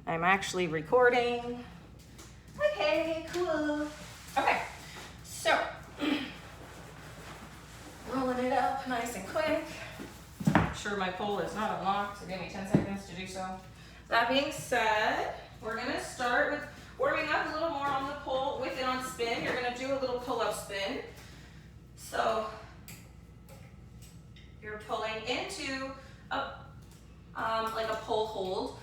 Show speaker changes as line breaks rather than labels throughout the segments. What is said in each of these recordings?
I'm actually recording. Okay, cool. Okay, so rolling it up nice and quick. Sure, my pole is not unlocked, so give me 10 seconds to do so. That being said, we're gonna start with warming up a little more on the pole with it on spin. You're gonna do a little pull-up spin. So you're pulling into like a pole hold.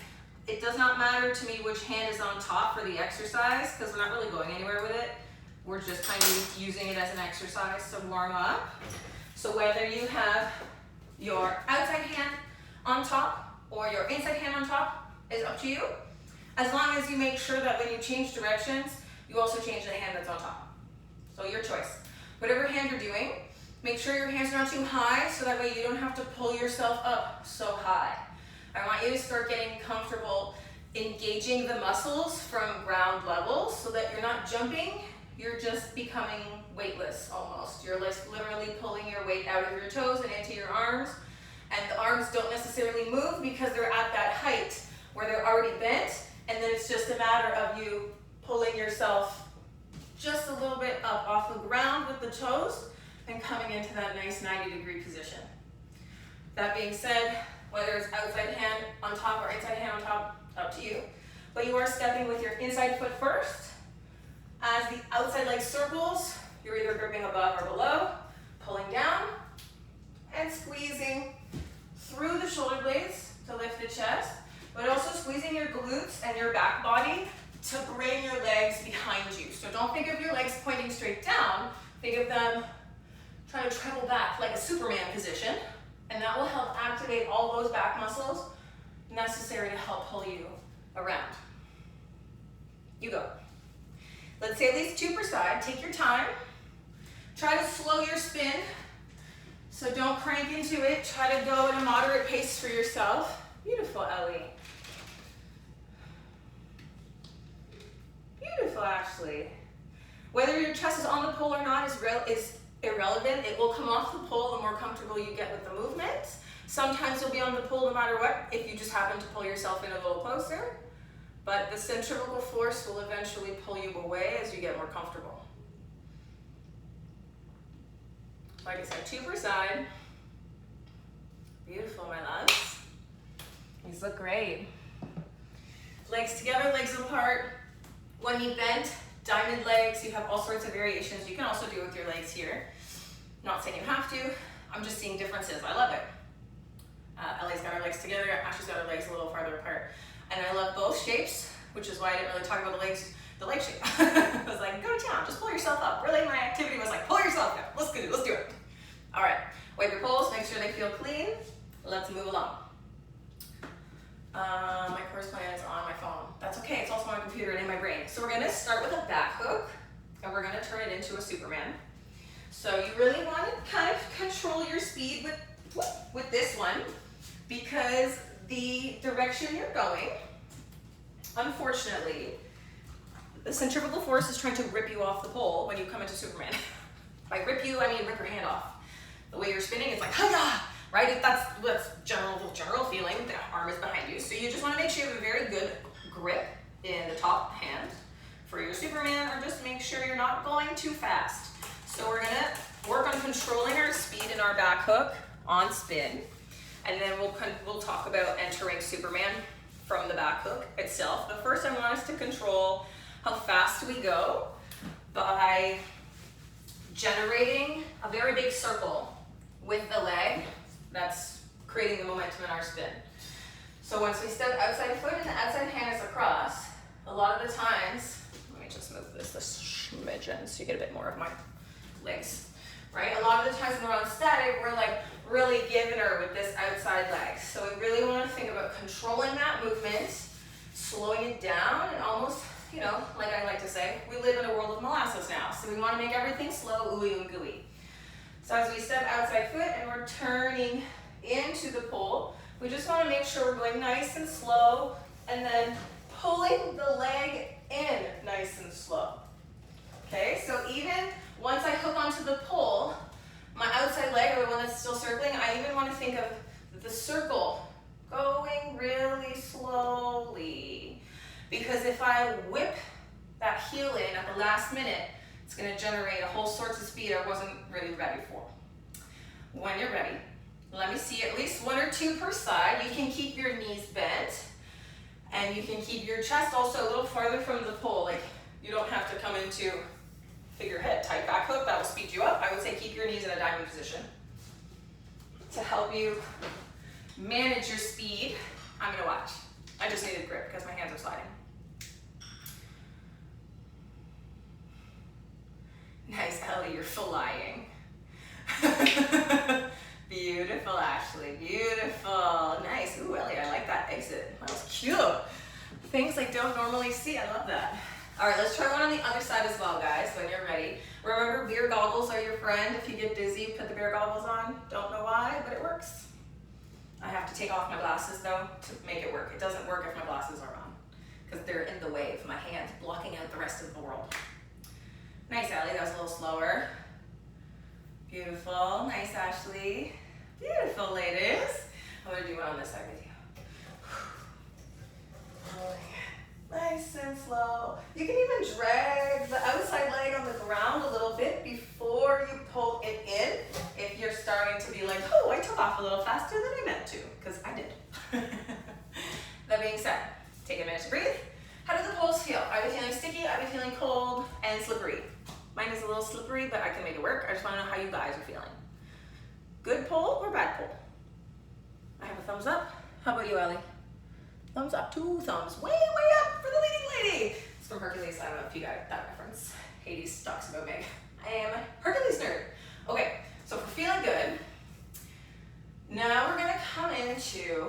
It does not matter to me which hand is on top for the exercise because we're not really going anywhere with it. We're just kind of using it as an exercise to warm up. So whether you have your outside hand on top or your inside hand on top is up to you. As long as you make sure that when you change directions, you also change the hand that's on top. So your choice. Whatever hand you're doing, make sure your hands are not too high so that way you don't have to pull yourself up so high. I want you to start getting comfortable engaging the muscles from ground level so that you're not jumping, you're just becoming weightless almost. You're literally pulling your weight out of your toes and into your arms, and the arms don't necessarily move because they're at that height where they're already bent, and then it's just a matter of you pulling yourself just a little bit up off the ground with the toes and coming into that nice 90-degree position. That being said, whether it's outside hand on top or inside hand on top, up to you. But you are stepping with your inside foot first. As the outside leg circles, you're either gripping above or below, pulling down, and squeezing through the shoulder blades to lift the chest, but also squeezing your glutes and your back body to bring your legs behind you. So don't think of your legs pointing straight down, think of them trying to travel back like a Superman position, and that will help activate all those back muscles necessary to help pull you around. You go. Let's say at least 2 per side. Take your time. Try to slow your spin. So don't crank into it. Try to go at a moderate pace for yourself. Beautiful, Ellie. Beautiful, Ashley. Whether your chest is on the pole or not is irrelevant. It will come off the pole the more comfortable you get with the movement. Sometimes you'll be on the pole no matter what if you just happen to pull yourself in a little closer. But the centrifugal force will eventually pull you away as you get more comfortable. Like I said, 2 per side. Beautiful, my loves. These look great. Legs together, legs apart. One knee bent, diamond legs. You have all sorts of variations. You can also do it with your legs here. Not saying you have to. I'm just seeing differences. I love it. Ellie's got her legs together. Ashley's got her legs a little farther apart. And I love both shapes, which is why I didn't really talk about the leg shape. I was like, go to town, just pull yourself up. Really, my activity was like, pull yourself up. Let's do it. All right, wipe your poles, make sure they feel clean. Let's move along. My course plan is on my phone. That's okay, it's also on my computer and in my brain. So we're gonna start with a back hook, and we're gonna turn it into a Superman. So you really wanna kind of control your speed with this one, because the direction you're going, unfortunately, the centrifugal force is trying to rip you off the pole when you come into Superman. By rip you, I mean rip your hand off. The way you're spinning, it's like, hiya, right? That's general feeling. The arm is behind you. So you just want to make sure you have a very good grip in the top hand for your Superman, or just make sure you're not going too fast. So we're going to work on controlling our speed in our back hook on spin. And then we'll talk about entering Superman from the back hook itself. But first I want us to control how fast we go by generating a very big circle with the leg that's creating the momentum in our spin. So once we step outside foot and the outside hand is across, a lot of the times, let me just move this smidgen so you get a bit more of my legs. Right? A lot of the times when we're on static, we're like really giving her with this outside leg. So we really want to think about controlling that movement, slowing it down, and almost, you know, like I like to say, we live in a world of molasses now. So we want to make everything slow, ooey and gooey. So as we step outside foot and we're turning into the pole, we just want to make sure we're going nice and slow, and then pulling the leg in nice and slow. Okay, so even once I hook onto the pole, my outside leg, or the one that's still circling, I even want to think of the circle going really slowly. Because if I whip that heel in at the last minute, it's gonna generate a whole sorts of speed I wasn't really ready for. When you're ready, let me see at least 1 or 2 per side. You can keep your knees bent, and you can keep your chest also a little farther from the pole. Like, you don't have to come into figurehead tight back hook. That will speed you up. I would say keep your knees in a diamond position to help you manage your speed. I'm gonna watch. I just needed grip because my hands are sliding. Nice, Ellie, you're flying. Beautiful, Ashley, beautiful. Nice, ooh, Ellie, I like that exit. That was cute. Things I don't normally see, I love that. All right, let's try one on the other side as well, guys, when you're ready. Remember, beer goggles are your friend. If you get dizzy, put the beer goggles on. Don't know why, but it works. I have to take off my glasses, though, to make it work. It doesn't work if my glasses are on, because they're in the way of my hands, blocking out the rest of the world. Nice, Allie, that was a little slower. Beautiful, nice, Ashley. Beautiful, ladies. I'm gonna do one on this side with you. Nice and slow. You can even drag the outside leg on the ground a little bit before you pull it in. If you're starting to be like, oh, I took off a little faster than I meant to, because I did. That being said, take a minute to breathe. How do the poles feel? Are they feeling sticky? Are they feeling cold and slippery? Mine is a little slippery, but I can make it work. I just want to know how you guys are feeling. Good pull or bad pull? I have a thumbs up. How about you, Ellie? Thumbs up, 2 thumbs, way up for the leading lady. It's from Hercules. I don't know if you got that reference. Hades talks about Meg. I am a Hercules nerd. Okay, so if we're feeling good, now we're gonna come into,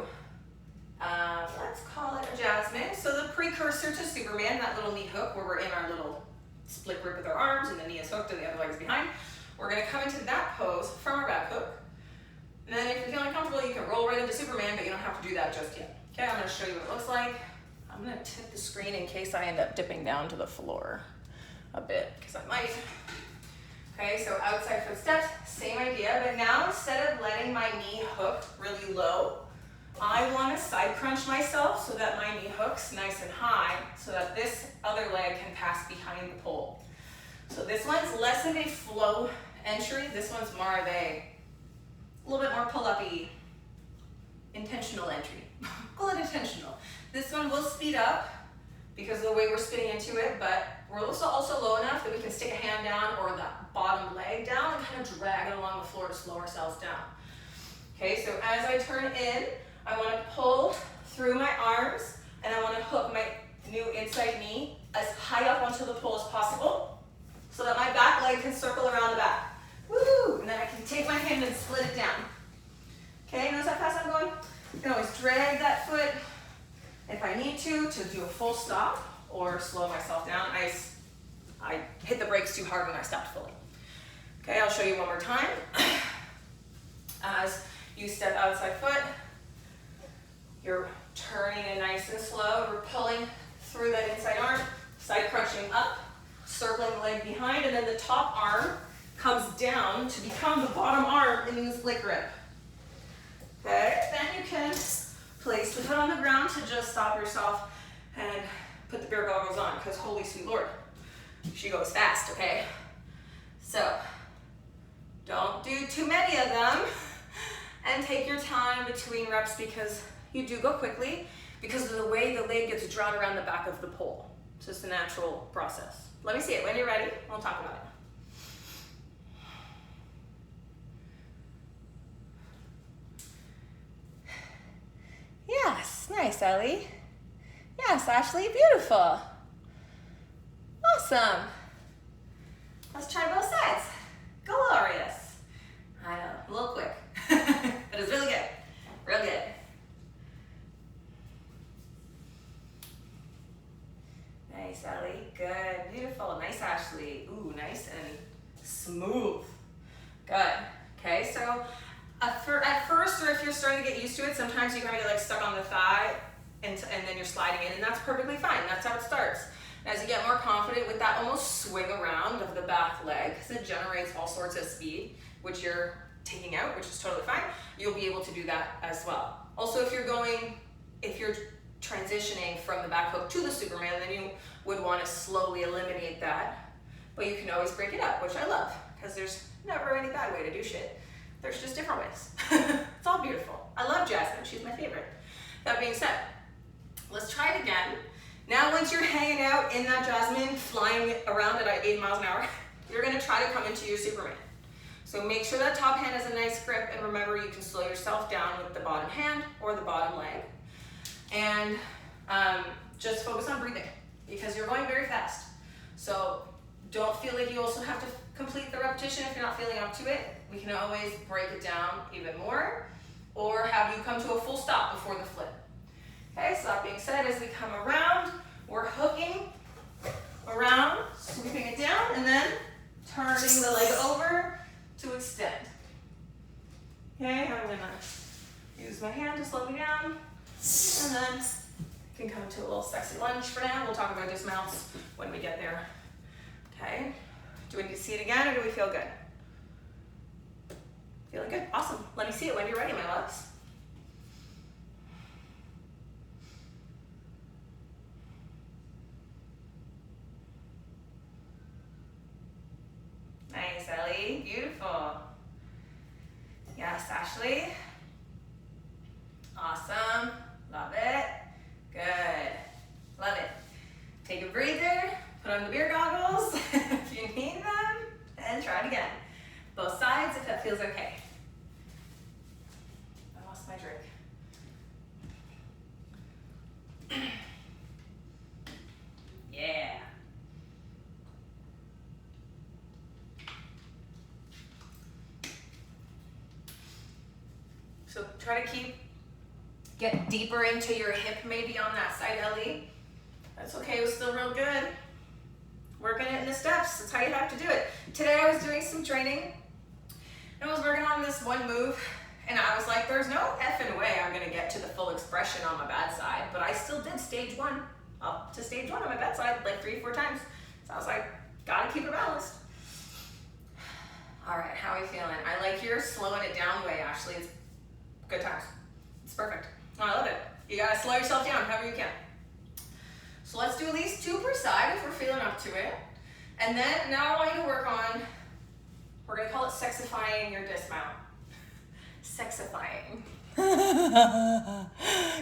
let's call it a Jasmine. So the precursor to Superman, that little knee hook where we're in our little split grip with our arms and the knee is hooked and the other leg is behind. We're gonna come into that pose from our back hook. And then if you're feeling comfortable, you can roll right into Superman, but you don't have to do that just yet. Okay, I'm gonna show you what it looks like. I'm gonna tip the screen in case I end up dipping down to the floor a bit, because I might. Okay, so outside foot steps, same idea, but now instead of letting my knee hook really low, I wanna side crunch myself so that my knee hook's nice and high so that this other leg can pass behind the pole. So this one's less of a flow entry, this one's more of a little bit more pull-up-y, intentional entry. Call it intentional. This one will speed up because of the way we're spinning into it, but we're also low enough that we can stick a hand down or the bottom leg down and kind of drag it along the floor to slow ourselves down. Okay, so as I turn in, I want to pull through my arms and I want to hook my new inside knee as high up onto the pole as possible so that my back leg can circle around the back. Woo! And then I can take my hand and split it down. Okay, notice how fast I'm going? I can always drag that foot if I need to do a full stop or slow myself down. I hit the brakes too hard when I stopped fully. Okay, I'll show you one more time. As you step outside foot, you're turning it nice and slow. We're pulling through that inside arm, side crunching up, circling the leg behind, and then the top arm comes down to become the bottom arm in the split grip. Okay, then you can place the foot on the ground to just stop yourself and put the bear goggles on, because holy sweet Lord, she goes fast, okay? So, don't do too many of them, and take your time between reps because you do go quickly because of the way the leg gets drawn around the back of the pole. It's just a natural process. Let me see it. When you're ready, we'll talk about it. Yes, nice, Ellie. Yes, Ashley, beautiful. Awesome. Let's try both sides. Glorious. I know, a little quick, but it's really good, real good. Nice, Ellie, good, beautiful, nice, Ashley. Ooh, nice and smooth. Good, okay, so at first, or if you're starting to get used to it, sometimes you kind of get like stuck on the thigh and then you're sliding in, and that's perfectly fine. That's how it starts. As you get more confident with that almost swing around of the back leg, because it generates all sorts of speed, which you're taking out, which is totally fine, you'll be able to do that as well. Also, if you're transitioning from the back hook to the Superman, then you would want to slowly eliminate that. But you can always break it up, which I love, because there's never any bad way to do shit. There's just different ways. It's all beautiful. I love Jasmine, she's my favorite. That being said, let's try it again. Now once you're hanging out in that Jasmine, flying around at 8 miles an hour, you're gonna try to come into your Superman. So make sure that top hand has a nice grip, and remember you can slow yourself down with the bottom hand or the bottom leg. And just focus on breathing, because you're going very fast. So don't feel like you also have to complete the repetition if you're not feeling up to it. We can always break it down even more, or have you come to a full stop before the flip. Okay, so that being said, as we come around, we're hooking around, sweeping it down, and then turning the leg over to extend. Okay, I'm gonna use my hand to slow me down, and then you can come to a little sexy lunge for now. We'll talk about dismounts when we get there. Okay, do we need to see it again, or do we feel good? Feeling good? Awesome. Let me see it when you're ready, my loves. Nice, Ellie. Beautiful. Yes, Ashley. Awesome. Love it. Good. Love it. Take a breather. Put on the beer goggles if you need them. And try it again. Both sides if that feels okay. I lost my drink. Yeah. So try to get deeper into your hip maybe on that side, Ellie. That's okay, it was still real good. Working it in the steps, that's how you have to do it. Today I was doing some training, and I was working on this one move, and I was like, there's no effing way I'm gonna get to the full expression on my bad side, but I still did stage 1, up to stage 1 on my bad side, like 3 or 4 times. So I was like, gotta keep it balanced. All right, how are we feeling? I like your slowing it down way, Ashley. It's good times. It's perfect. Oh, I love it. You gotta slow yourself down however you can. So let's do at least 2 per side if we're feeling up to it. And then now I want you to work on, we're gonna call it sexifying your dismount. Sexifying.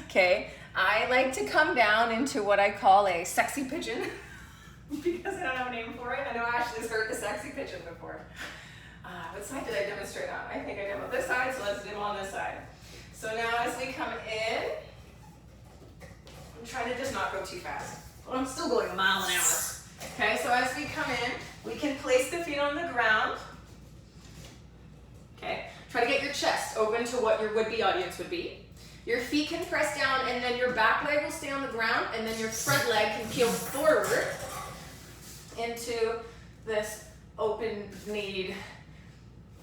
Okay, I like to come down into what I call a sexy pigeon because I don't have a name for it. I know Ashley's heard the sexy pigeon before. What side did I demonstrate on? I think I demoed this side, so let's demo on this side. So now as we come in, I'm trying to just not go too fast. Well, I'm still going a mile an hour. Okay, so as we come in, we can place the feet on the ground. Okay, try to get your chest open to what your would-be audience would be. Your feet can press down, and then your back leg will stay on the ground, and then your front leg can peel forward into this open-kneed,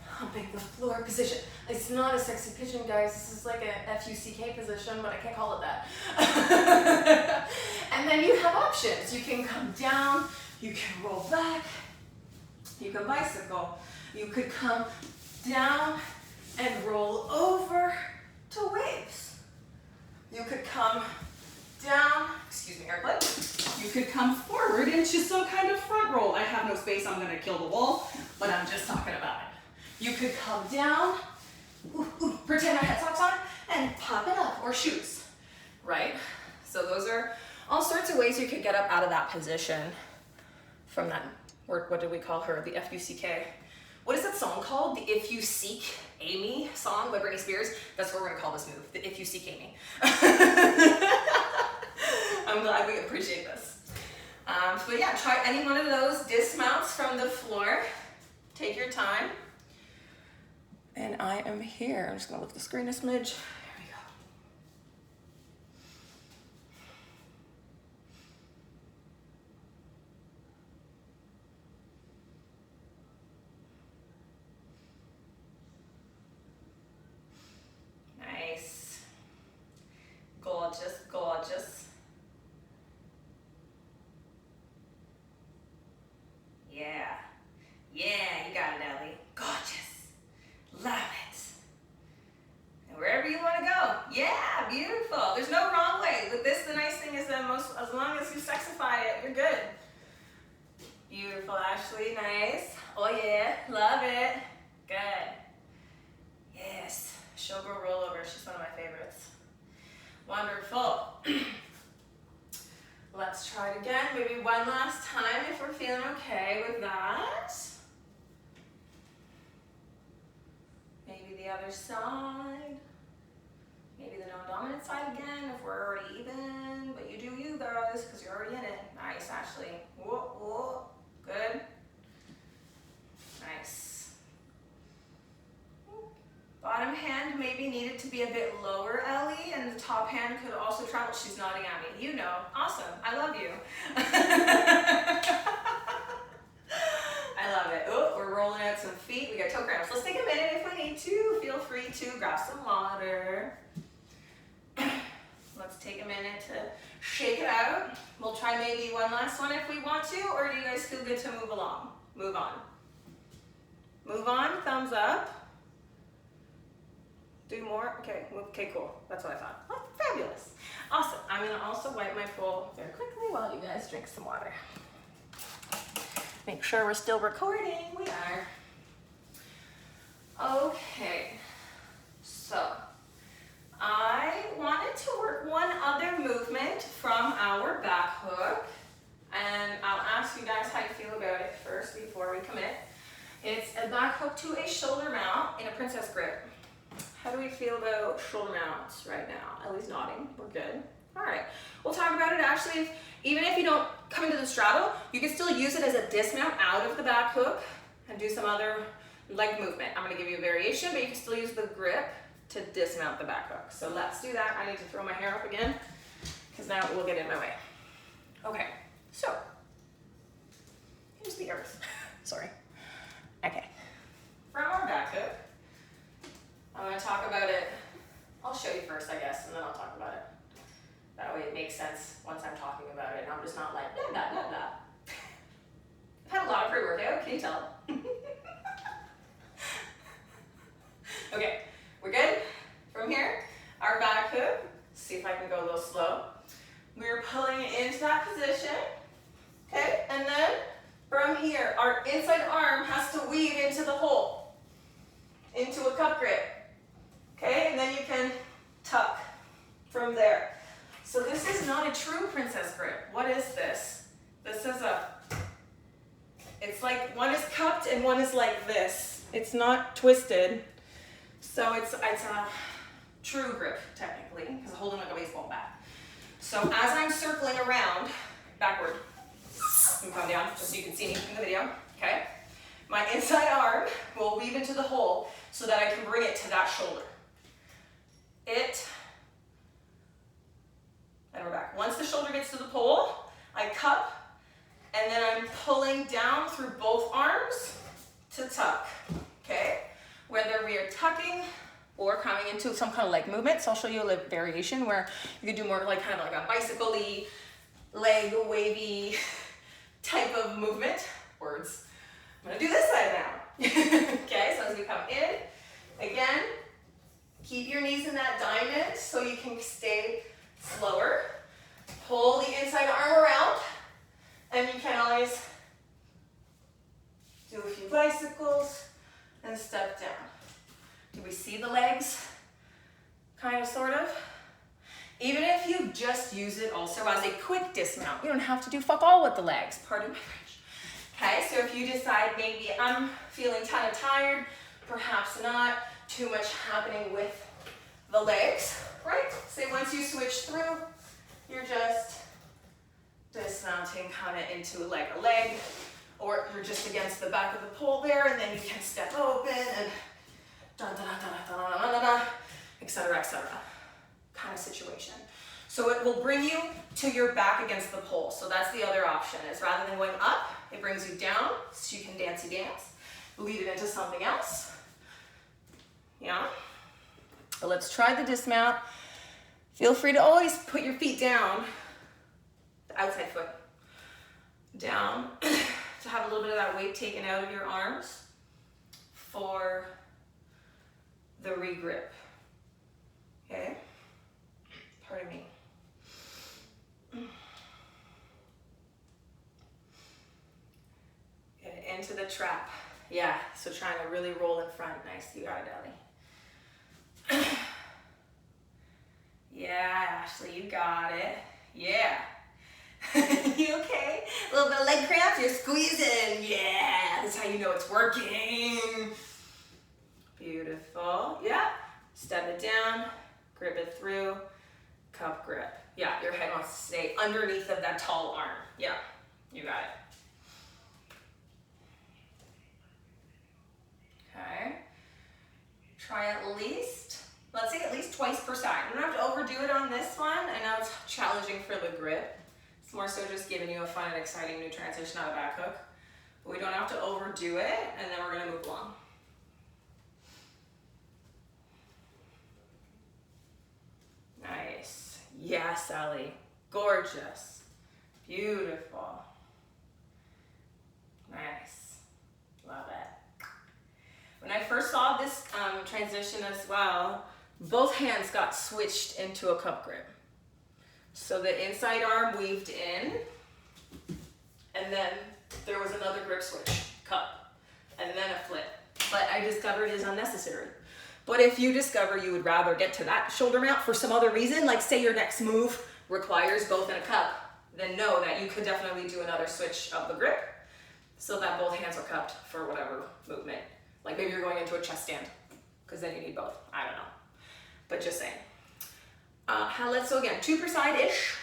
humping the floor position. It's not a sexy pigeon, guys. This is like a F-U-C-K position, but I can't call it that. And then you have options. You can come down, you can roll back, you can bicycle. You could come down and roll over to waves. You could come down, excuse me, airplane. You could come forward into some kind of front roll. I have no space, I'm gonna kill the wall, but I'm just talking about it. You could come down, pretend I had socks on, and pop it up, or shoes, right? So those are all sorts of ways you could get up out of that position from that, what did we call her, the F-U-C-K. What is that song called? The If You Seek Amy song by Britney Spears? That's what we're gonna call this move, the If You Seek Amy. I'm glad we appreciate this. But yeah, try any one of those dismounts from the floor. Take your time. And I am here. I'm just gonna lift the screen a smidge. There we go. Nice. Gorgeous, gorgeous. Yeah. Yeah, you got it, Ellie. Gorgeous. Love it. And wherever you want to long as you sexify it, you're good. Beautiful, Ashley, nice. Oh yeah, love it. Good. Yes, showgirl rollover, she's one of my favorites. Wonderful. Let's try it again, maybe one last time if we're feeling okay with that. Maybe the other side. Maybe the non-dominant side again if we're already even, but you do you guys because you're already in it. Nice, Ashley. Whoa, whoa. Good. Nice. Bottom hand maybe needed to be a bit lower, Ellie, and the top hand could also travel. She's nodding at me. You know. Awesome. I love you. I love it. Oh, we're rolling out some feet. We got toe cramps. Let's take a minute if we need to. Feel free to grab some water. Let's take a minute to shake it out. We'll try maybe one last one if we want to, or do you guys feel good to move along? Move on. Move on, thumbs up. Do more? Okay, okay, cool. That's what I thought. Oh, fabulous. Awesome. I'm gonna also wipe my pole very quickly while you guys drink some water. Make sure we're still recording. We are. Okay, so I wanted to work one other movement from our back hook, and I'll ask you guys how you feel about it first before we commit. It's a back hook to a shoulder mount in a princess grip. How do we feel about shoulder mounts right now? Ellie's nodding, we're good. All right, we'll talk about it actually. Even if you don't come into the straddle, you can still use it as a dismount out of the back hook and do some other leg movement. I'm gonna give you a variation, but you can still use the grip to dismount the back hook. So let's do that. I need to throw my hair up again because now it will get in my way. Okay, so here's the earth. Sorry. Okay. From our back hook, I'm gonna talk about it. I'll show you first, I guess, and then I'll talk about it. That way it makes sense once I'm talking about it, and I'm just not like, blah, blah, blah, blah. I've had a lot of pre-workout, can you tell? Okay, we're good? From here, our back hook, see if I can go a little slow. We're pulling it into that position, okay? And then from here, our inside arm has to weave into the hole, into a cup grip, okay? And then you can tuck from there. So this is not a true princess grip. What is this? This is it's like one is cupped and one is like this. It's not twisted. So it's a true grip, technically, because I'm holding like a baseball bat. So as I'm circling around, backward, and come down just so you can see me in the video, okay? My inside arm will weave into the hole so that I can bring it to that shoulder. And we're back. Once the shoulder gets to the pole, I cup, and then I'm pulling down through both arms to tuck, okay? Whether we are tucking or coming into some kind of leg movement. So I'll show you a variation where you can do more like kind of like a bicycle-y, leg wavy type of movement. Words. I'm gonna do this side now. Okay, so as we come in, again, keep your knees in that diamond so you can stay slower. Pull the inside arm around, and you can always do a few bicycles and step down. Do we see the legs? Kind of, sort of. Even if you just use it also as a quick dismount, you don't have to do fuck all with the legs. Pardon my French. Okay, so if you decide maybe I'm feeling kind of tired, perhaps not, too much happening with the legs, right? Say once you switch through, you're just dismounting kind of into like a leg, or you're just against the back of the pole there, and then you can step open and etc., etc. kind of situation. So it will bring you to your back against the pole. So that's the other option, is rather than going up, it brings you down so you can dancey dance, lead it into something else. Yeah. But let's try the dismount. Feel free to always put your feet down, the outside foot down, to have a little bit of that weight taken out of your arms for the regrip. Okay? Pardon me. into the trap. Yeah, so trying to really roll in front. Nice, you got it, Ellie. Yeah, Ashley, you got it. Yeah. You okay? A little bit of leg cramp, you're squeezing. Yeah, that's how you know it's working. Beautiful. Yeah. Step it down, grip it through, cup grip. Yeah, your head wants to stay underneath of that tall arm. Yeah, you got it. Okay. Try at least, let's say at least twice per side. You don't have to overdo it on this one. I know it's challenging for the grip. It's more so just giving you a fun and exciting new transition out of back hook. But we don't have to overdo it, and then we're gonna move along. Nice. Yes, Ellie. Gorgeous. Beautiful. Nice. Love it. When I first saw this transition as well, both hands got switched into a cup grip. So the inside arm weaved in, and then there was another grip switch, cup, and then a flip. But I discovered it is unnecessary. But if you discover you would rather get to that shoulder mount for some other reason, like say your next move requires both in a cup, then know that you could definitely do another switch of the grip so that both hands are cupped for whatever movement. Like maybe you're going into a chest stand, because then you need both. I don't know. But just saying. Let's go again, 2 per side-ish,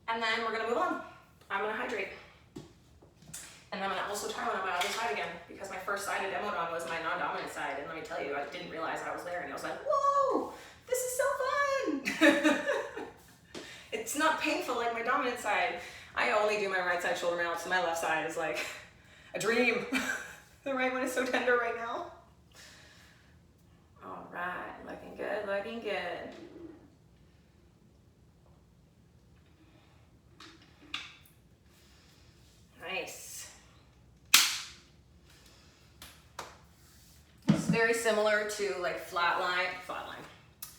and then we're gonna move on. I'm gonna hydrate. And I'm gonna also try one on my other side again, because my first side I demoed on was my non-dominant side, and let me tell you, I didn't realize I was there, and I was like, whoa, this is so fun. It's not painful like my dominant side. I only do my right side shoulder mount, so my left side is like a dream. The right one is so tender right now. All right, looking good, looking good. Nice. It's very similar to like flatline,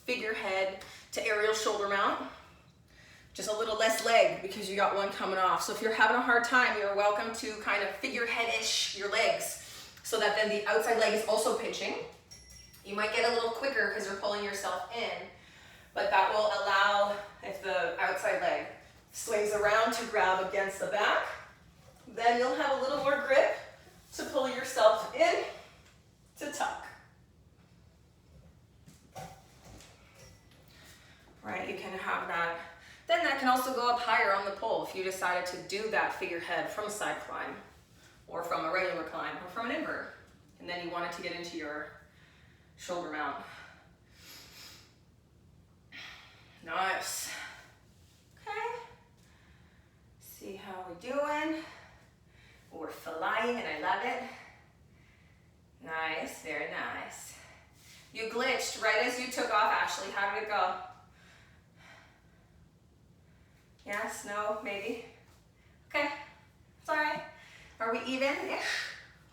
figurehead to aerial shoulder mount. Just a little less leg because you got one coming off. So if you're having a hard time, you're welcome to kind of figurehead-ish your legs so that then the outside leg is also pinching. You might get a little quicker because you're pulling yourself in, but that will allow, if the outside leg swings around to grab against the back, then you'll have a little more grip to pull yourself in to tuck. Right, you can have that. Then that can also go up higher on the pole if you decided to do that figurehead from a side climb or from a regular climb or from an invert. And then you wanted to get into your shoulder mount. Nice. Okay. See how we're doing. We're flying and I love it. Nice, very nice. You glitched right as you took off, Ashley. How did it go? Yes, no, maybe? Okay, it's all right. Are we even-ish?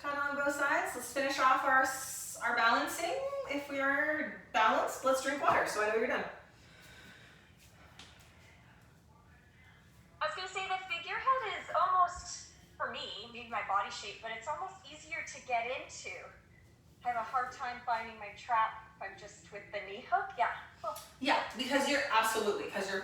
Kind of on both sides. Let's finish off our balancing. If we are balanced, let's drink water so I know you're done.
I was going to say the figurehead is almost, for me, maybe my body shape, but it's almost easier to get into. I have a hard time finding my trap if I'm just with the knee hook. Yeah. Cool.
Yeah, because you're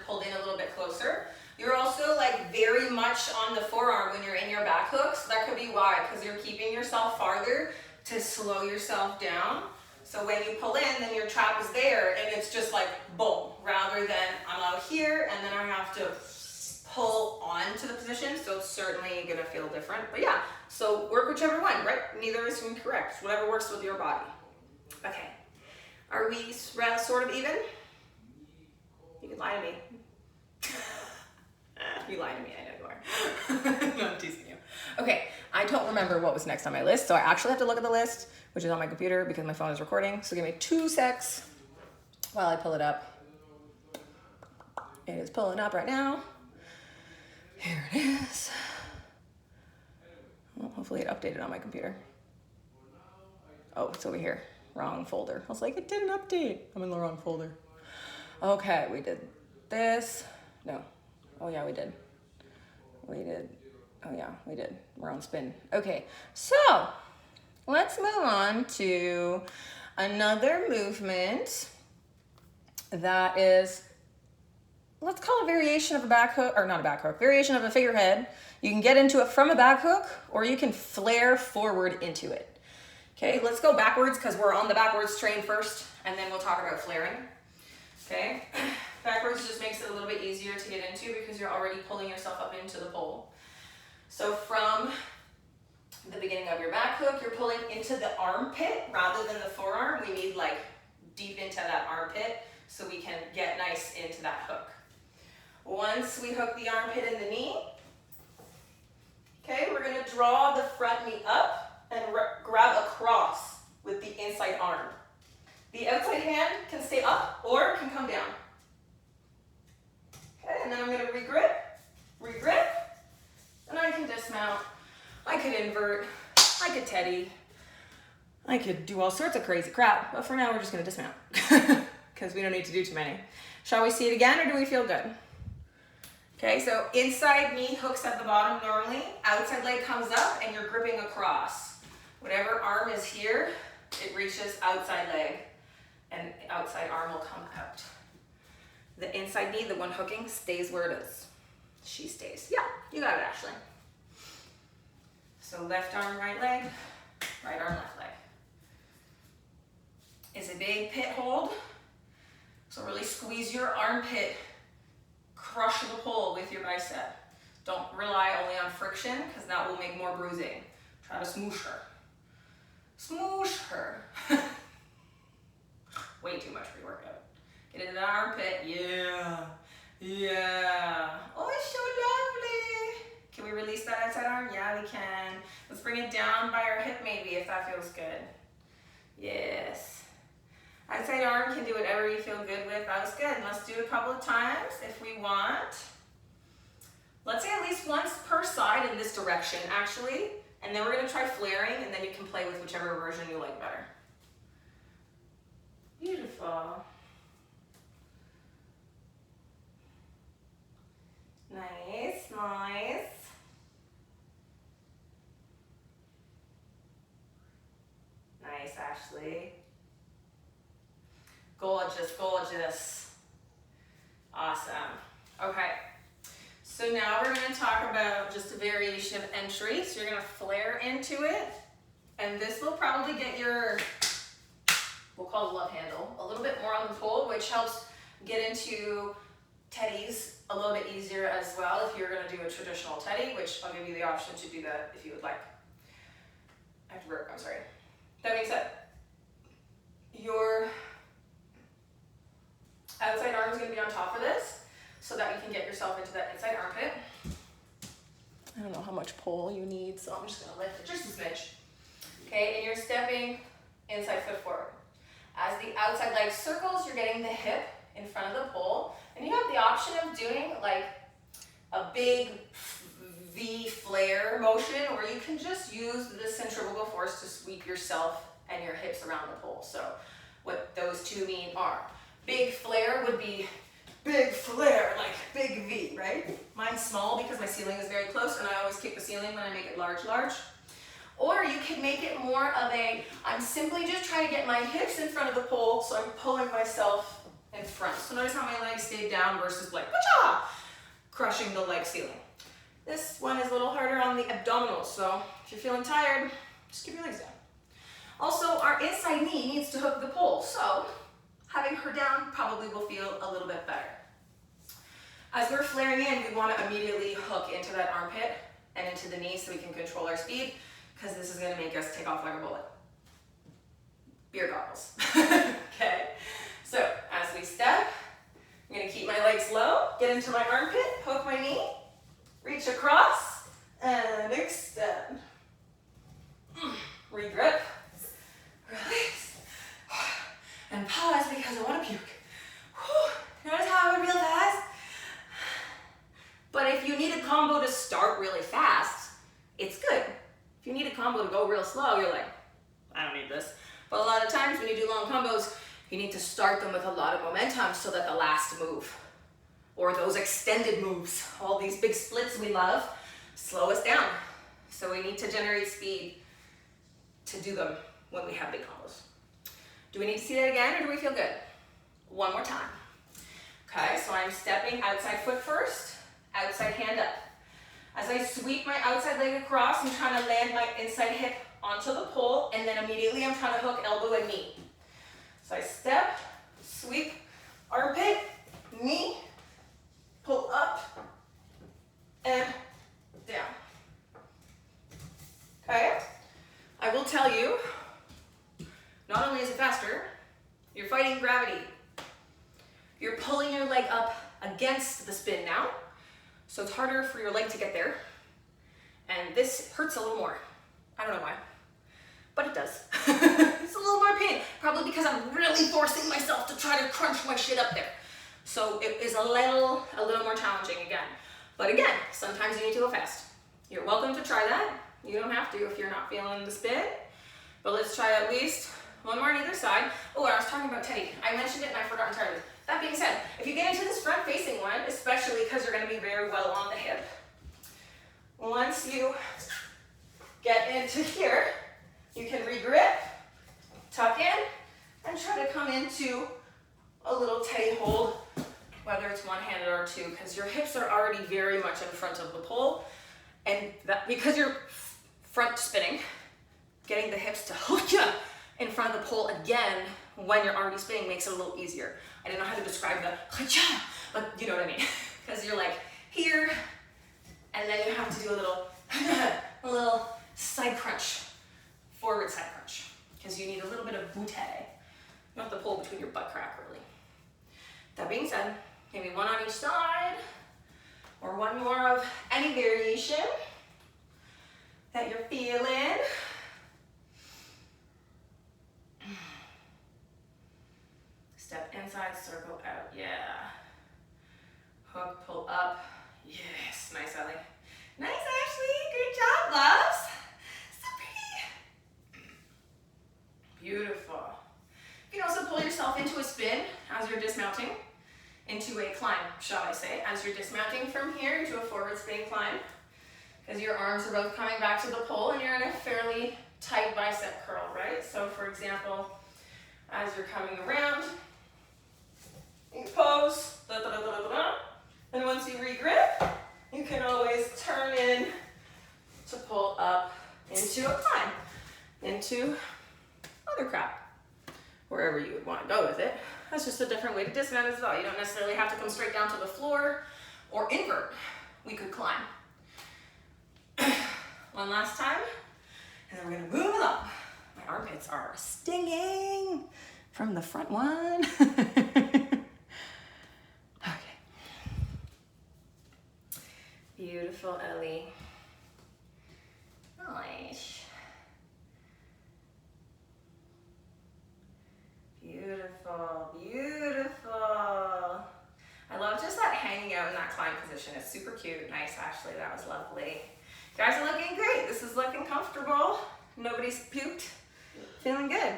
pulled in a little bit closer. You're also like very much on the forearm when you're in your back hook. So that could be why, because you're keeping yourself farther to slow yourself down. So when you pull in, then your trap is there and it's just like boom, rather than I'm out here and then I have to pull on to the position. So it's certainly gonna feel different. But yeah, so work whichever one, right? Neither is incorrect. Whatever works with your body. Okay. Are we sort of even? You can lie to me. You lie to me, I know you are. No, I'm teasing you. Okay, I don't remember what was next on my list, so I actually have to look at the list, which is on my computer because my phone is recording. So give me 2 secs while I pull it up. It is pulling up right now. Here it is. Well, hopefully it updated on my computer. Oh, it's over here. Wrong folder. I was like, it didn't update. I'm in the wrong folder. Okay, we did this. No. Oh yeah, we did. We did. Oh yeah, we did. We're on spin. Okay, so let's move on to another movement that is, let's call a variation of a back hook, or not a back hook, variation of a figurehead. You can get into it from a back hook, or you can flare forward into it. Okay, let's go backwards because we're on the backwards train first, and then we'll talk about flaring. Okay, backwards just makes it a little bit easier to get into because you're already pulling yourself up into the pole. So from the beginning of your back hook, you're pulling into the armpit rather than the forearm. We need like deep into that armpit so we can get nice into that hook. Once we hook the armpit in the knee, okay, we're gonna draw the front knee up and grab across with the inside arm. The outside hand can stay up or can come down. Okay, and then I'm gonna regrip, and I can dismount. I could invert, I could teddy, I could do all sorts of crazy crap, but for now we're just gonna dismount because we don't need to do too many. Shall we see it again or do we feel good? Okay, so inside knee hooks at the bottom normally, outside leg comes up and you're gripping across. Whatever arm is here, it reaches outside leg and outside arm will come out. The inside knee, the one hooking, stays where it is. She stays. Yeah, you got it, Ashley. So left arm, right leg, right arm, left leg. Is a big pit hold. So really squeeze your armpit, crush the pole with your bicep. Don't rely only on friction because that will make more bruising. Try to smoosh her. Smoosh her. Way too much pre-workout. Get into the armpit. Yeah. Yeah. Oh, it's so lovely. Can we release that outside arm? Yeah, we can. Let's bring it down by our hip maybe if that feels good. Yes. Outside arm can do whatever you feel good with. That was good. Let's do it a couple of times if we want. Let's say at least once per side in this direction actually. And then we're going to try flaring and then you can play with whichever version you like better. Beautiful. Nice, nice. Nice, Ashley. Gorgeous, gorgeous. Awesome. Okay. So now we're going to talk about just a variation of entry. So you're going to flare into it. And this will probably get your, we'll call it love handle, a little bit more on the pole, which helps get into teddies a little bit easier as well if you're going to do a traditional teddy, which I'll give you the option to do that if you would like. I have to burp, I'm sorry. That being said, your outside arm is going to be on top of this so that you can get yourself into that inside armpit. I don't know how much pole you need, so I'm just going to lift it just a smidge. Okay, and you're stepping inside foot forward. As the outside leg circles, you're getting the hip in front of the pole, and you have the option of doing like a big V flare motion, or you can just use the centrifugal force to sweep yourself and your hips around the pole. So what those two mean are, big flare would be big flare, like big V, right? Mine's small because my ceiling is very close, and I always kick the ceiling when I make it large, large. Or you could make it more of a, I'm simply just trying to get my hips in front of the pole, so I'm pulling myself in front. So notice how my legs stayed down versus like, whatcha, crushing the leg ceiling. This one is a little harder on the abdominals, so if you're feeling tired, just keep your legs down. Also, our inside knee needs to hook the pole, so having her down probably will feel a little bit better. As we're flaring in, we want to immediately hook into that armpit and into the knee so we can control our speed, because this is going to make us take off like a bullet. Beer goggles. Okay, so as we step, I'm going to keep my legs low, get into my armpit, hook my knee, reach across, and extend. Regrip, release, and pause because I want to puke. Notice how I went real fast? But if you need a combo to start really fast, it's good. If you need a combo to go real slow, you're like, I don't need this. But a lot of times when you do long combos, you need to start them with a lot of momentum so that the last move, or those extended moves, all these big splits we love, slow us down. So we need to generate speed to do them when we have big combos. Do we need to see that again, or do we feel good? One more time. Okay, so I'm stepping outside foot first, outside hand up. As I sweep my outside leg across, I'm trying to land my inside hip onto the pole, and then immediately I'm trying to hook elbow and knee. So I step, sweep, armpit, knee, pull up, and down. Okay? I will tell you, not only is it faster, you're fighting gravity. You're pulling your leg up against the spin now, so it's harder for your leg to get there. And this hurts a little more. I don't know why, but it does. It's a little more pain, probably because I'm really forcing myself to try to crunch my shit up there. So it is a little more challenging again. But again, sometimes you need to go fast. You're welcome to try that. You don't have to if you're not feeling the spin, but let's try at least one more on either side. Oh, I was talking about Teddy. I mentioned it and I forgot entirely. That being said, if you get into this front facing one, especially because you're gonna be very well on the hip, once you get into here, you can regrip, tuck in, and try to come into a little Teddy hold, whether it's one-handed or two, because your hips are already very much in front of the pole, and that because you're front spinning, getting the hips to hold you in front of the pole again when you're already spinning makes it a little easier. I don't know how to describe the but you know what I mean. Because you're like here, and then you have to do a little side crunch, forward side crunch, because you need a little bit of bootay. You have to pull between your butt crack, really. That being said, maybe one on each side, or one more of any variation that you're feeling. Step inside, circle out, yeah. Hook, pull up, yes. Nice, Ellie. Nice, Ashley, good job, loves. So pretty. Beautiful. You can also pull yourself into a spin as you're dismounting, into a climb, shall I say, as you're dismounting from here into a forward spinning climb, because your arms are both coming back to the pole and you're in a fairly tight bicep curl, right? So for example, as you're coming around, you pose, and once you regrip, you can always turn in to pull up into a climb, into other crap, wherever you would want to go with it. That's just a different way to dismount as well. You don't necessarily have to come straight down to the floor or invert. We could climb. One last time, and then we're gonna move along. My armpits are stinging from the front one. Okay. Beautiful, Ellie. Nice. Beautiful, beautiful. I love just that hanging out in that climb position. It's super cute. Nice, Ashley, that was lovely. You guys are looking great. This is looking comfortable. Nobody's puked. Feeling good.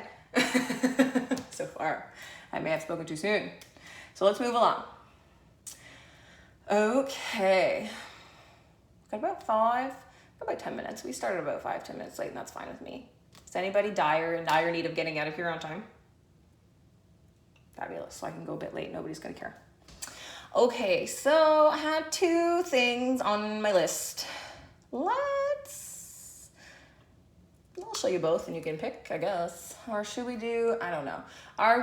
So far. I may have spoken too soon. So let's move along. Okay. Got about 10 minutes. We started about 5-10 minutes late, and that's fine with me. Is anybody in dire need of getting out of here on time? Fabulous. So I can go a bit late. Nobody's gonna care. Okay, so I had 2 things on my list. I'll show you both and you can pick, I guess. Or should we do, I don't know. How are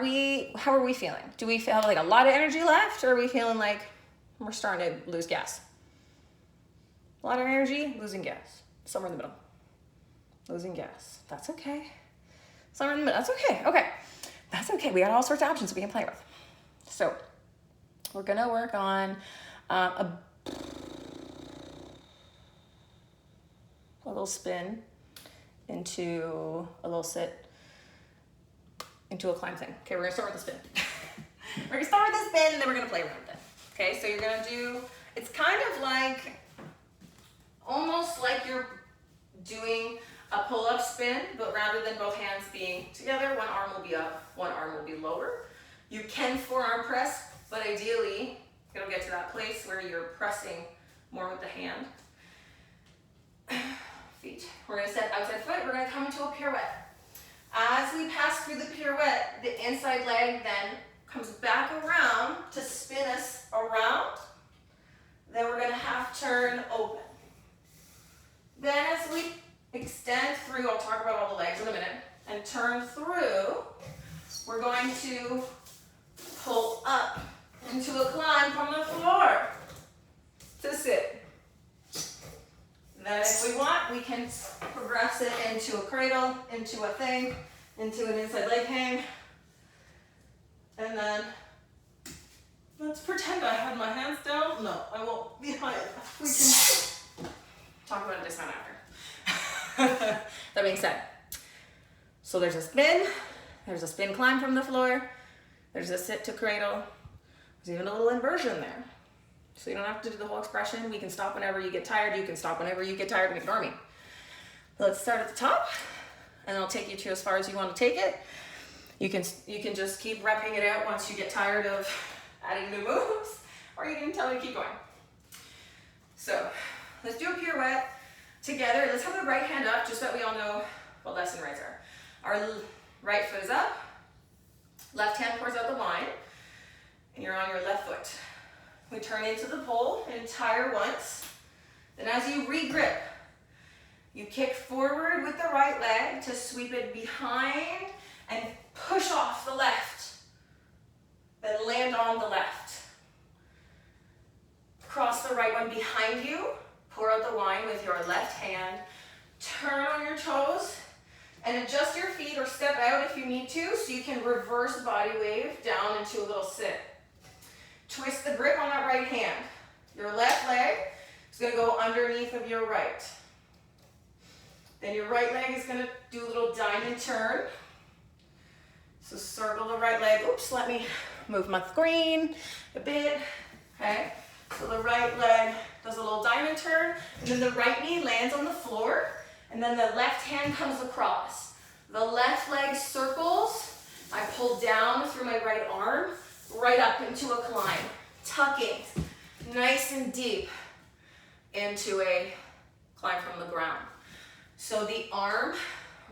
we feeling? Do we feel like a lot of energy left, or are we feeling like we're starting to lose gas? A lot of energy, losing gas. Somewhere in the middle. Losing gas. That's okay. Somewhere in the middle. That's okay. Okay. That's okay. We got all sorts of options we can play with. So we're gonna work on a little spin into a little sit into a climb thing. Okay, we're gonna start with the spin. We're gonna start with the spin and then we're gonna play around with it. Okay, so you're gonna do, it's kind of like, almost like you're doing a pull-up spin, but rather than both hands being together, one arm will be up, one arm will be lower. You can forearm press, but ideally, it'll get to that place where you're pressing more with the hand. We're gonna step outside foot, we're gonna come into a pirouette. As we pass through the pirouette, the inside leg then comes back around to spin us around. Then we're gonna half turn open. Then as we extend through, I'll talk about all the legs in a minute, and turn through, we're going to pull up into a climb from the floor to sit. Then if we want, we can progress it into a cradle, into a thing, into an inside leg hang. And then, let's pretend I had my hands down. No, I won't be high enough. We can talk about this one after. That being said, so there's a spin climb from the floor, there's a sit to cradle, there's even a little inversion there. So you don't have to do the whole expression. We can stop whenever you get tired. You can stop whenever you get tired and ignore me. Let's start at the top, and I'll take you to as far as you want to take it. You can just keep repping it out once you get tired of adding new moves, or you can tell me to keep going. So let's do a pirouette together. Let's have the right hand up, just so that we all know what lefts and rights are. Our right foot is up, left hand pours out the line, and you're on your left foot. We turn into the pole entire once. Then as you re-grip, you kick forward with the right leg to sweep it behind and push off the left. Then land on the left. Cross the right one behind you. Pour out the wine with your left hand. Turn on your toes and adjust your feet or step out if you need to so you can reverse body wave down into a little sit. Twist the grip on that right hand. Your left leg is going to go underneath of your right. Then your right leg is going to do a little diamond turn. So circle the right leg. Oops, let me move my screen a bit. Okay, so the right leg does a little diamond turn, and then the right knee lands on the floor, and then the left hand comes across. The left leg circles. I pull down through my right arm, right up into a climb, tucking nice and deep into a climb from the ground. So the arm,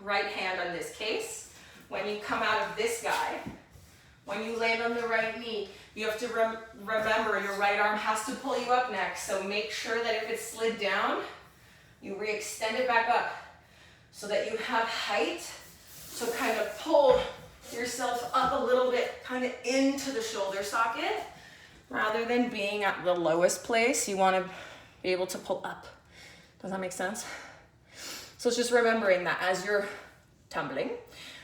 right hand on this case, when you come out of this guy, when you land on the right knee, you have to remember your right arm has to pull you up next. So make sure that if it's slid down, you re-extend it back up so that you have height to kind of pull yourself up a little bit, kind of into the shoulder socket. Rather than being at the lowest place, you want to be able to pull up. Does that make sense? So it's just remembering that as you're tumbling,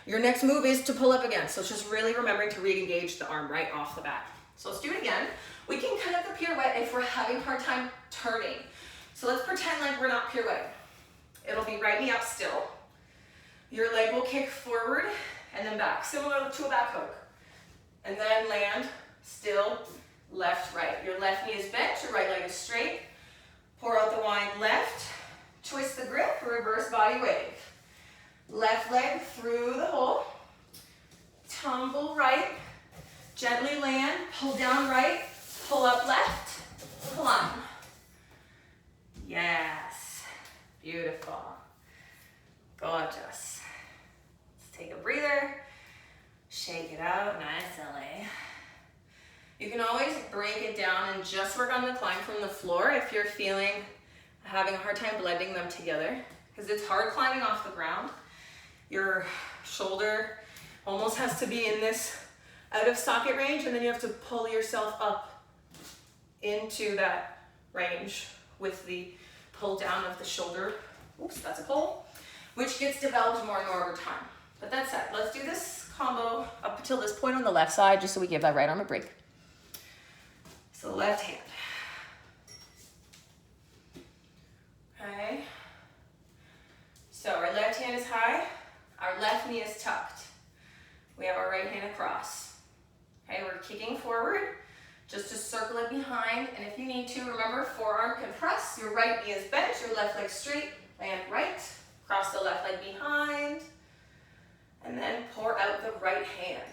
your next move is to pull up again. So it's just really remembering to re-engage the arm right off the bat. So let's do it again. We can cut up the pirouette if we're having a hard time turning. So let's pretend like we're not pirouetting. It'll be right knee up still. Your leg will kick forward and then back, similar to a back hook. And then land still, left, right. Your left knee is bent, your right leg is straight. Pour out the wine left, twist the grip, reverse body wave. Left leg through the hole, tumble right, gently land, pull down right, pull up left, climb. Yes, beautiful, gorgeous. Let's take a breather, shake it out, nice LA. You can always break it down and just work on the climb from the floor if you're having a hard time blending them together, because it's hard climbing off the ground. Your shoulder almost has to be in this out of socket range, and then you have to pull yourself up into that range with the pull down of the shoulder. Oops, that's a pull, which gets developed more and more over time. But that's it. Let's do this combo up until this point on the left side, just so we give that right arm a break. So left hand. Okay. So our left hand is high. Our left knee is tucked. We have our right hand across. Okay, we're kicking forward just to circle it behind. And if you need to, remember, forearm can press. Your right knee is bent, your left leg straight. Land right, cross the left leg behind. And then pour out the right hand.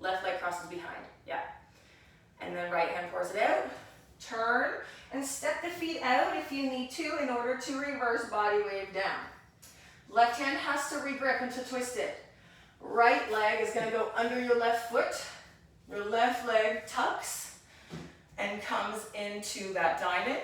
Left leg crosses behind, yeah. And then right hand pours it out. Turn and step the feet out if you need to in order to reverse body wave down. Left hand has to regrip and to twist it. Right leg is gonna go under your left foot. Your left leg tucks and comes into that diamond.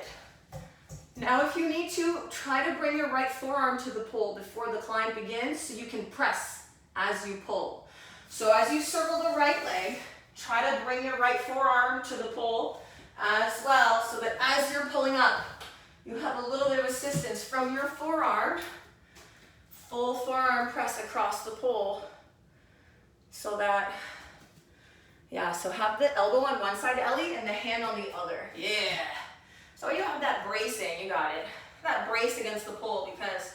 Now if you need to, try to bring your right forearm to the pole before the climb begins so you can press as you pull. So as you circle the right leg, try to bring your right forearm to the pole as well so that as you're pulling up, you have a little bit of assistance from your forearm. Full forearm press across the pole so that, yeah, so have the elbow on one side, Ellie, and the hand on the other. Yeah. So you have that bracing, you got it. That brace against the pole because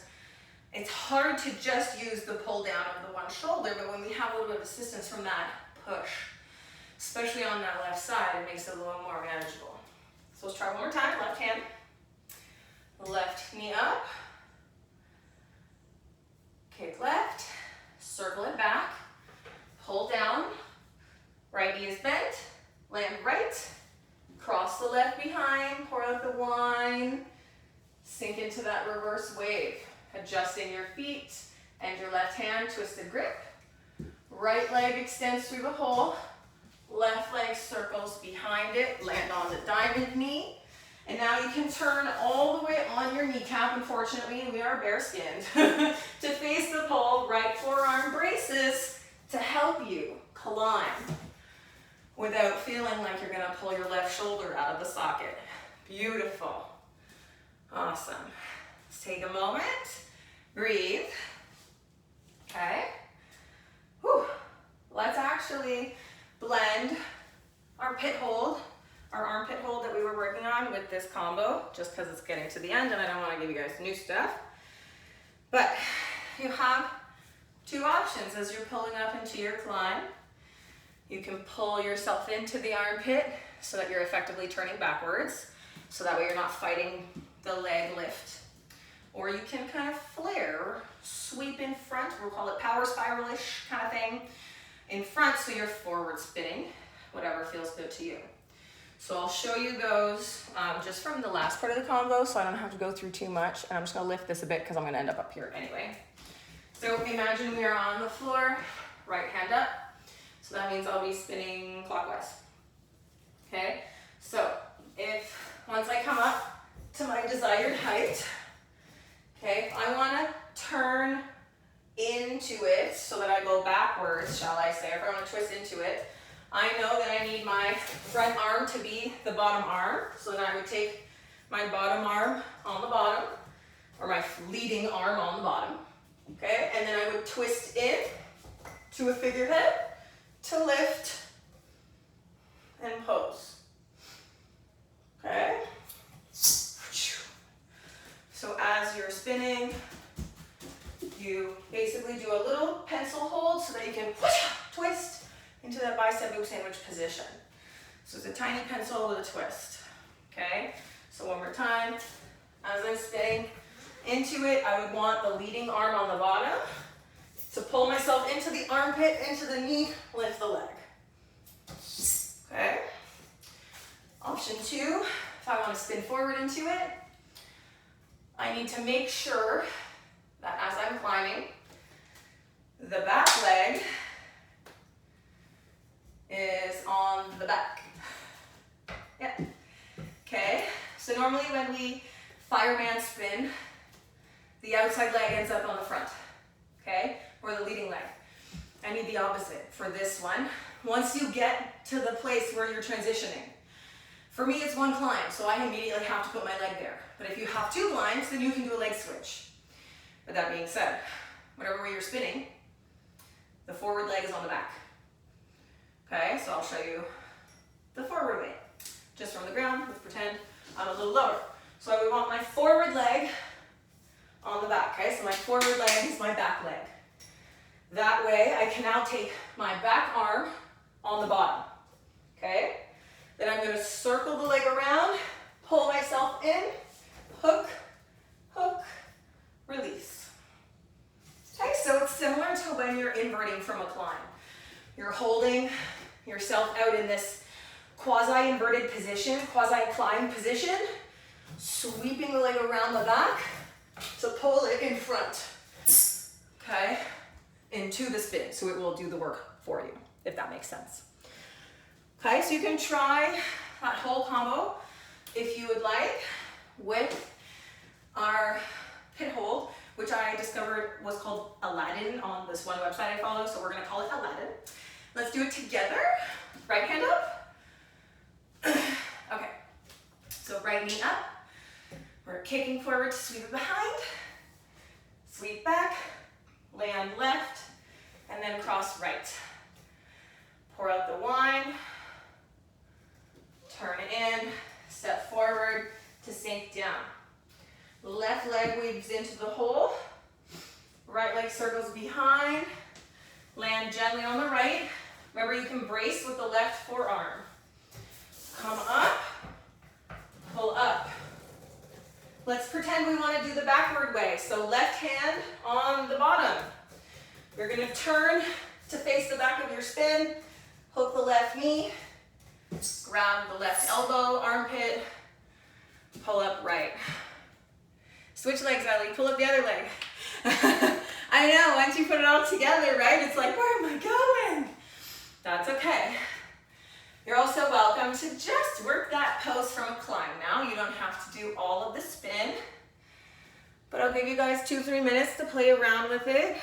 it's hard to just use the pull down of the one shoulder, but when we have a little bit of assistance from that push, especially on that left side, it makes it a little more manageable. So let's try one more time, left hand. Left knee up. Kick left, circle it back, pull down, right knee is bent, land right, cross the left behind, pour out the wine, sink into that reverse wave, adjusting your feet and your left hand, twisted grip. Right leg extends through the hole, left leg circles behind it, land on the diamond knee. And now you can turn all the way on your kneecap. Unfortunately, we are bare-skinned. To face the pole, right forearm braces to help you climb without feeling like you're gonna pull your left shoulder out of the socket. Beautiful. Awesome. Let's take a moment. Breathe. Okay. Whew. Let's actually blend our pit hold, our armpit hold that we were working on with this combo, just because it's getting to the end and I don't want to give you guys new stuff. But you have two options as you're pulling up into your climb. You can pull yourself into the armpit so that you're effectively turning backwards, so that way you're not fighting the leg lift. Or you can kind of flare, sweep in front, we'll call it power spiral-ish kind of thing, in front so you're forward spinning, whatever feels good to you. So I'll show you those just from the last part of the combo so I don't have to go through too much. And I'm just gonna lift this a bit because I'm gonna end up here anyway. So imagine we are on the floor, right hand up. So that means I'll be spinning clockwise. Okay, so once I come up to my desired height, okay, if I wanna turn into it so that I go backwards, shall I say, if I wanna twist into it, I know that I need my front arm to be the bottom arm. So then I would take my bottom arm on the bottom, or my leading arm on the bottom, okay? And then I would twist in to a figurehead to lift and pose, okay? So as you're spinning, you basically do a little pencil hold so that you can twist into that bicep boob sandwich position. So it's a tiny pencil with a twist, okay? So one more time, as I'm spinning into it, I would want the leading arm on the bottom to pull myself into the armpit, into the knee, lift the leg, okay? Option two, if I want to spin forward into it, I need to make sure that as I'm climbing, the back leg is on the back. Yeah. Okay. So normally when we fireman spin, the outside leg ends up on the front. Okay? Or the leading leg. I need the opposite for this one. Once you get to the place where you're transitioning. For me, it's one climb, so I immediately have to put my leg there. But if you have two climbs, then you can do a leg switch. But that being said, whatever way you're spinning, the forward leg is on the back. Okay, so I'll show you the forward way. Just from the ground, let's pretend I'm a little lower. So I would want my forward leg on the back, okay? So my forward leg is my back leg. That way I can now take my back arm on the bottom, okay? Then I'm gonna circle the leg around, pull myself in, hook, hook, release. Okay, so it's similar to when you're inverting from a climb. You're holding yourself out in this quasi-inverted position, quasi-climb position, sweeping the leg around the back to pull it in front. okay, into the spin. So it will do the work for you, if that makes sense. Okay, so you can try that whole combo if you would like with our pit hold, which I discovered was called Aladdin on this one website I follow, so we're gonna call it Aladdin. Let's do it together. Right hand up. Okay, so right knee up. We're kicking forward to sweep it behind, sweep back, land left, and then cross right. Pour out the wine, turn it in, step forward to sink down. Left leg weaves into the hole, right leg circles behind, land gently on the right. Remember, you can brace with the left forearm. Come up, pull up. Let's pretend we want to do the backward way. So left hand on the bottom. You're going to turn to face the back of your spin, hook the left knee, grab the left elbow, armpit, pull up right. Switch legs, Ellie, pull up the other leg. I know, once you put it all together, right, it's like, where am I going? That's okay. You're also welcome to just work that pose from a climb now. You don't have to do all of the spin, but I'll give you guys 2-3 minutes to play around with it.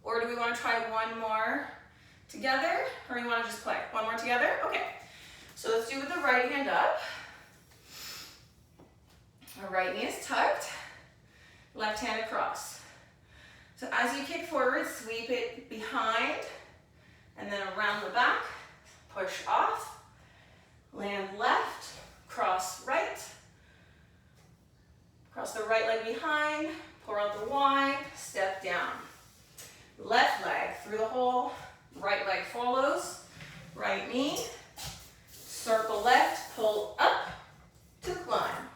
Or do we want to try one more together? Or you want to just play? One more together? Okay. So let's do with the right hand up. Our right knee is tucked. Left hand across. So as you kick forward, sweep it behind and then around the back. Push off, land left, cross right, cross the right leg behind, pour out the wine, step down. Left leg through the hole, right leg follows, right knee, circle left, pull up to climb.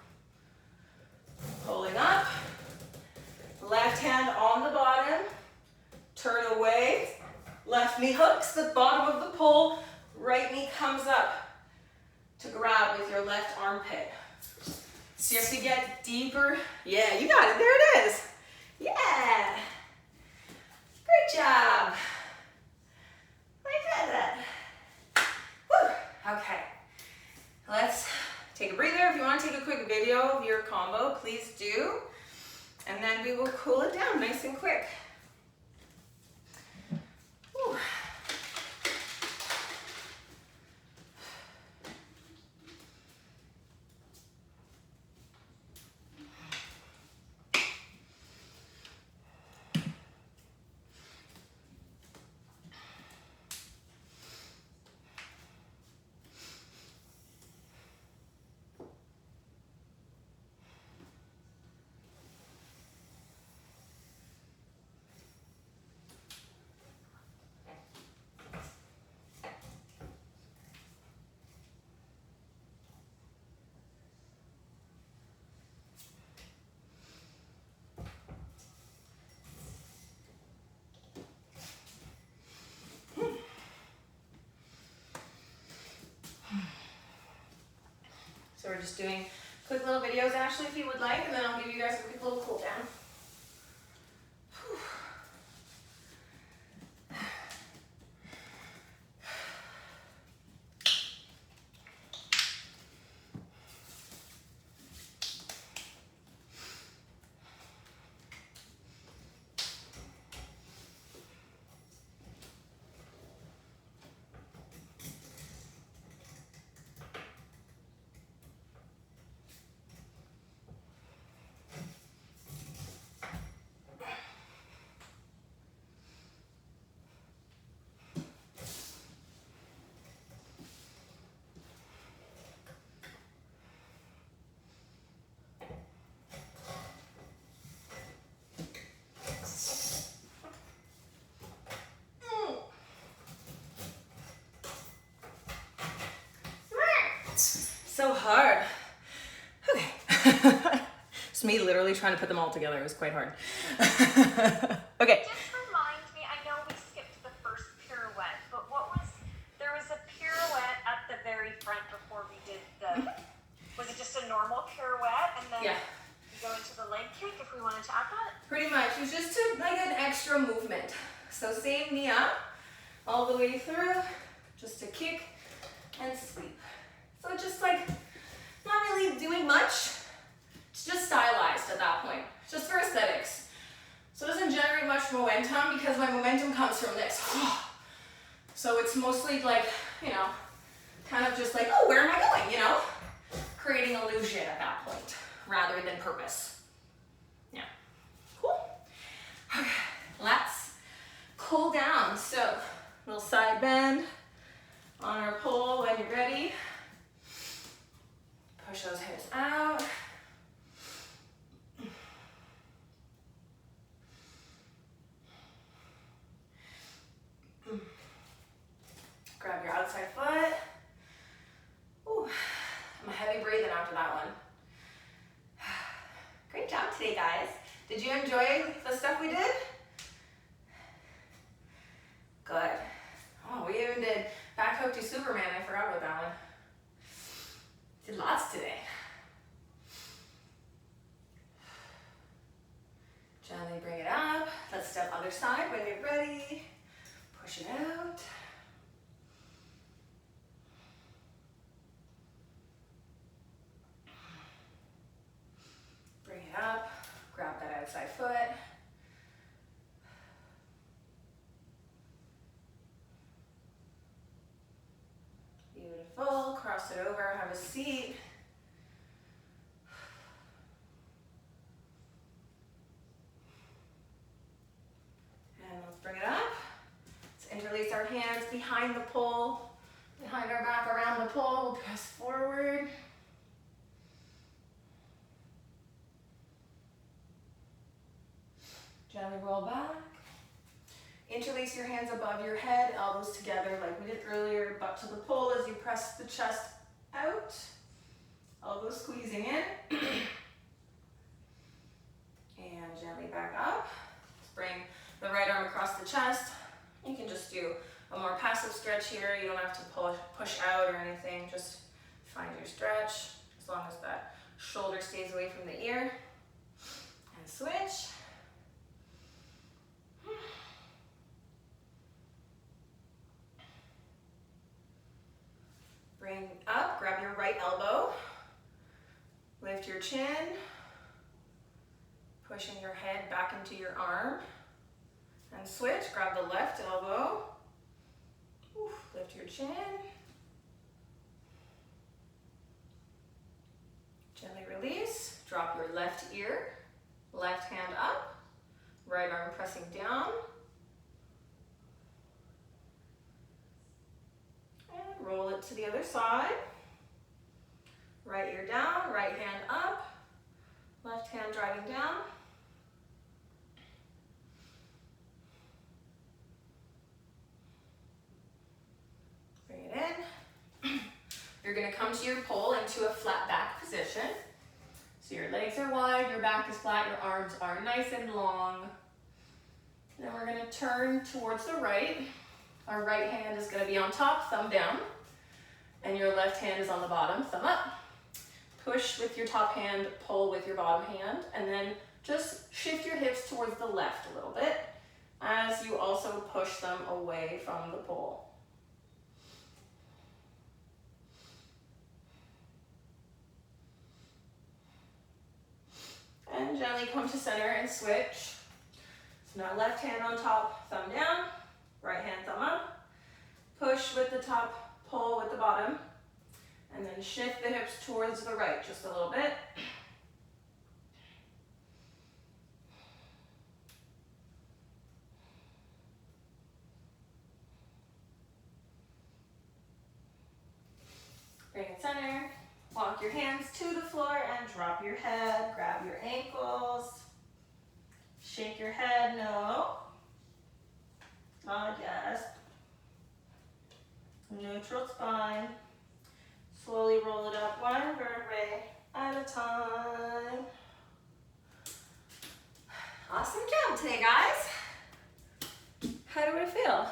Pulling up, left hand on the bottom, turn away, left knee hooks the bottom of the pole, right knee comes up to grab with your left armpit. So you have to get deeper. Yeah, you got it. There it is. Yeah. Great job. Like that. Woo. Okay. Let's take a breather. If you want to take a quick video of your combo, please do. And then we will cool it down nice and quick. Woo. So we're just doing quick little videos, Ashley, if you would like, and then I'll give you guys a quick little cool down. So hard. Okay. It's me literally trying to put them all together. It was quite hard. Okay.
Just remind me, I know we skipped the first pirouette, but there was a pirouette at the very front before we did was it just a normal pirouette? And then
Yeah.
go into the leg kick if we wanted to add that?
Pretty much, it's just like an extra movement. So same knee up, all the way through, just a kick and sweep. So just like, not really doing much, it's just stylized at that point, just for aesthetics. So it doesn't generate much momentum because my momentum comes from this. So it's mostly like, you know, kind of just like, oh, where am I going, you know? Creating illusion at that point, rather than purpose. Yeah, cool. Okay, let's cool down. So, little side bend on our pole when you're ready. Push those hips out. Grab your outside foot. Ooh, I'm heavy breathing after that one. Great job today, guys. Did you enjoy the stuff we did? Good. Oh, we even did back hook to Superman. I forgot about that one. Did lots today. Gently bring it up. Let's step other side when you're ready. Push it out. Bring it up. Grab that outside foot. Beautiful. Cross it over. Have a seat. And let's bring it up. Let's interlace our hands behind the pole, behind our back, around the pole. We'll press forward. Gently roll back. Interlace your hands above your head, elbows together like we did earlier. Butt to the pole as you press the chest out. Elbows squeezing in. And gently back up. Let's bring the right arm across the chest. You can just do a more passive stretch here. You don't have to push out or anything. Just find your stretch as long as that shoulder stays away from the ear. And switch. Bring up, grab your right elbow, lift your chin, pushing your head back into your arm, and switch, grab the left elbow, lift your chin, gently release, drop your left ear, left hand up, right arm pressing down, roll it to the other side. Right ear down, right hand up, left hand driving down. Bring it in. You're going to come to your pole into a flat back position. So your legs are wide, your back is flat, your arms are nice and long. Then we're going to turn towards the right. Our right hand is going to be on top, thumb down. And your left hand is on the bottom, thumb up. Push with your top hand, pull with your bottom hand, and then just shift your hips towards the left a little bit as you also push them away from the pole. And gently come to center and switch. So now left hand on top, thumb down, right hand thumb up. Push with the top, pull with the bottom, and then shift the hips towards the right just a little bit. Bring it center, walk your hands to the floor and drop your head, grab your ankles, shake your head, no, not yes. Neutral spine. Slowly roll it up one vertebrae at a time. Awesome job today, guys. How do I feel?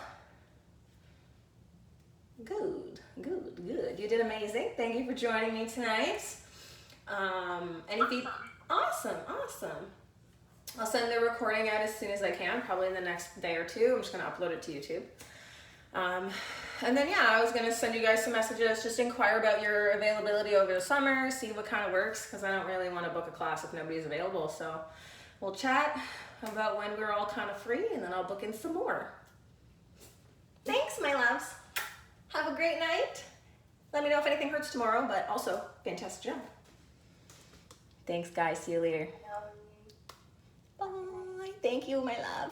Good, good, good. You did amazing. Thank you for joining me tonight. Any feedback? Awesome, awesome. I'll send the recording out as soon as I can, probably in the next day or two. I'm just gonna upload it to YouTube. And then yeah, I was gonna send you guys some messages, just inquire about your availability over the summer, see what kind of works, because I don't really want to book a class if nobody's available. So we'll chat about when we're all kind of free, and then I'll book in some more. Thanks, my loves. Have a great night. Let me know if anything hurts tomorrow, but also, fantastic job. Thanks, guys. See you later. Bye. Thank you, my love.